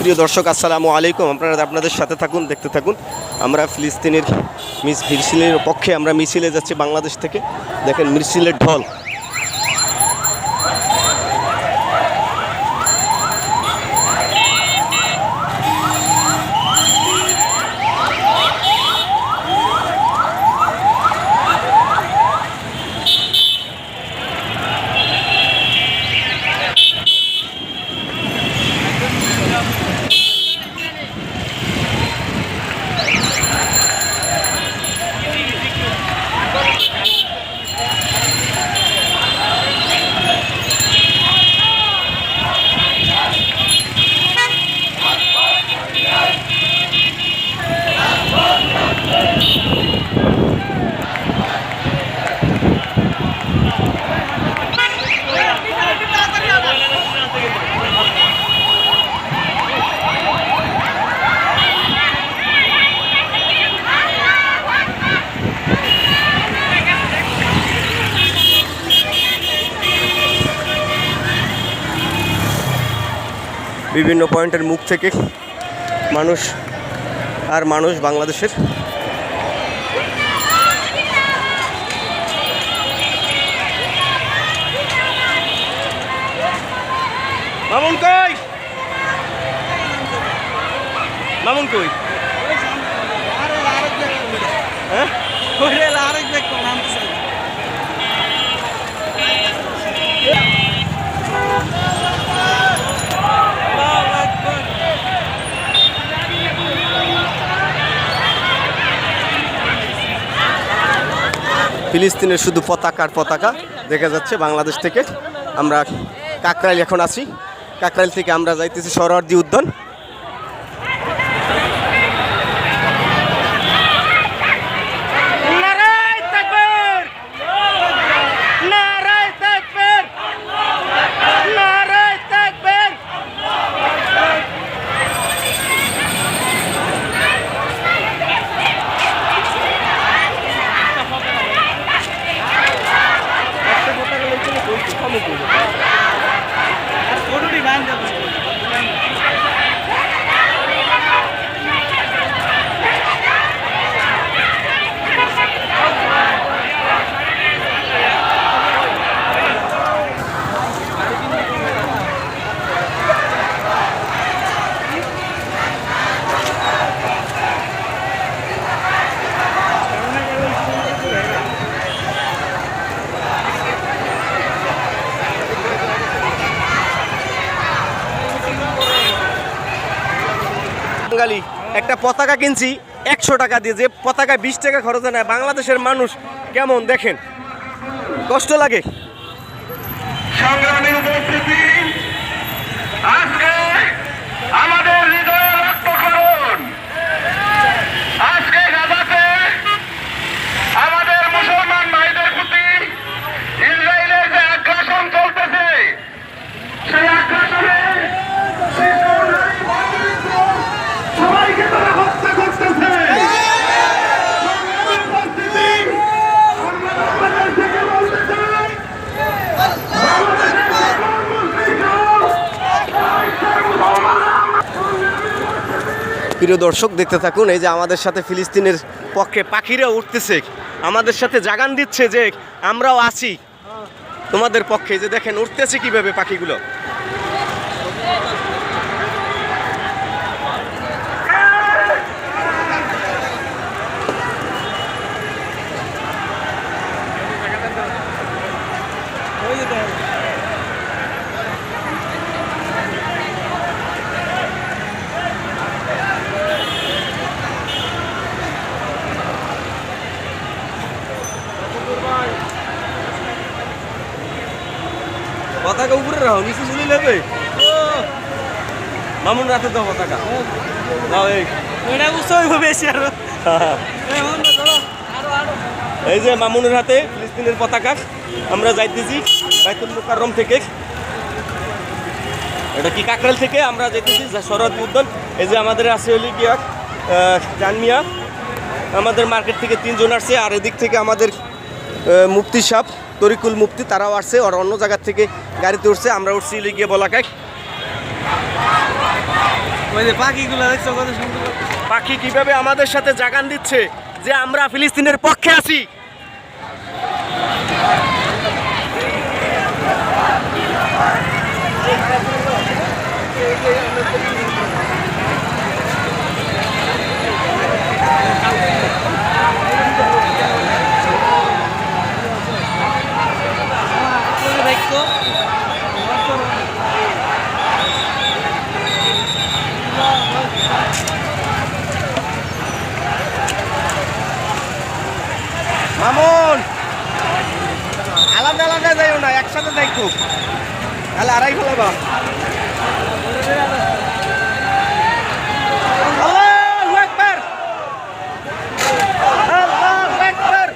প্রিয় দর্শক আসসালামু আলাইকুম। আপনারা আপনাদের সাথে থাকুন, দেখতে থাকুন। আমরা ফিলিস্তিনের মিছিলের পক্ষে আমরা মিছিলে যাচ্ছি বাংলাদেশ থেকে। দেখেন মিছিলের ঢল। বিভিন্ন পয়েন্টের মুখ থেকে মানুষ আর মানুষ বাংলাদেশের। মামুন কই, মামুন কই? হ্যাঁ ফিলিস্তিনের শুধু পতাকা আর পতাকা দেখা যাচ্ছে বাংলাদেশ থেকে। আমরা কাকরাইল এখন আছি। কাকরাইল থেকে আমরা যাইতেছি সোহরাওয়ার্দী উদ্যান। বাঙালি একটা পতাকা কিনছি 100 টাকা দিয়ে, যে পতাকায় 20 টাকা খরচ হয় না। বাংলাদেশের মানুষ কেমন দেখেন, কষ্ট লাগে। সংগ্রামী উপস্থিতি, আজকে আমাদের হৃদয়ে রক্তক্ষরণ। আজকে গাজাতে আমাদের মুসলমান ভাইদের প্রতি ইসরায়েলের যে আগ্রাসন চলতেছে, সেই আগ্রাসনে সবাইকে তারা হত্যা করতেছে। প্রিয় দর্শক দেখতে থাকুন। এই যে আমাদের সাথে ফিলিস্তিনের পক্ষে পাখিরা উঠতেছে, আমাদের সাথে জাগান দিচ্ছে যে আমরাও আছি তোমাদের পক্ষে। যে দেখেন উঠতেছে কিভাবে পাখিগুলো। পতাকা উপরে রাখো, নিচে চলে যাবে। মামুন রাতে দাও পতাকা, দাও। এই যে মামুনের হাতে ফিলিস্তিনের পতাকা। আমরা যাইতেছি বাইতুল মুকাররম থেকে, এটা কি কাকরাইল থেকে আমরা যাইতেছি সোহরাওয়ার্দী উদ্যান। এই যে আমাদের আছে হলি গিয়া জানমিয়া, আমাদের মার্কেট থেকে 3 জন আসছে। আর এদিক থেকে আমাদের মুফতি সাহেব তরিকুল মুফতি, তারাও আসছে। আর অন্য জায়গার থেকে গাড়িতে উঠছে, আমরা উঠছি গিয়ে বলাকায়। ওই যে পাখিগুলো দেখছো কত সুন্দর। পাখি কিভাবে আমাদের সাথে জাগান দিচ্ছে যে আমরা ফিলিস্তিনের পক্ষে আছি। দেখছো মামুন আলাদা আলাদা যাইও না, একসাথে দেখো, তাহলে আড়াই ফেলাবা। আল্লাহু আকবার, আল্লাহু আকবার।